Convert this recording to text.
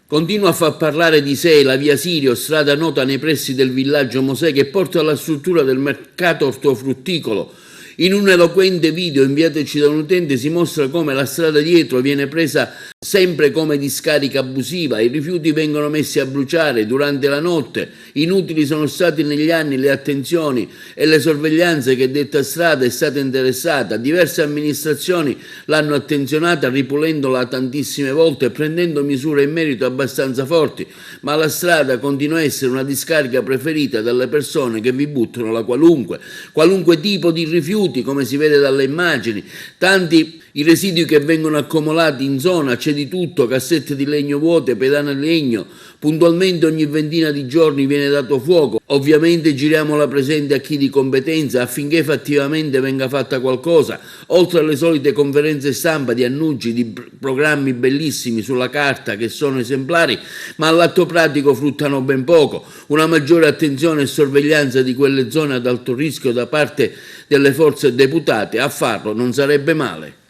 Continua a far parlare di sé la via Sirio, strada nota nei pressi del villaggio Mosè che porta alla struttura del mercato ortofrutticolo. In un eloquente video inviatoci da un utente si mostra come la strada dietro viene presa sempre come discarica abusiva, i rifiuti vengono messi a bruciare durante la notte, inutili sono stati negli anni le attenzioni e le sorveglianze che detta strada è stata interessata, diverse amministrazioni l'hanno attenzionata ripulendola tantissime volte e prendendo misure in merito abbastanza forti, ma la strada continua a essere una discarica preferita dalle persone che vi buttano la qualunque tipo di rifiuti, come si vede dalle immagini, tanti i residui che vengono accumulati in zona, c'è di tutto, cassette di legno vuote, pedane di legno, puntualmente ogni ventina di giorni viene dato fuoco. Ovviamente giriamo la presente a chi di competenza affinché fattivamente venga fatta qualcosa, oltre alle solite conferenze stampa di annunci di programmi bellissimi sulla carta che sono esemplari, ma all'atto pratico fruttano ben poco. Una maggiore attenzione e sorveglianza di quelle zone ad alto rischio da parte delle forze deputate, a farlo non sarebbe male.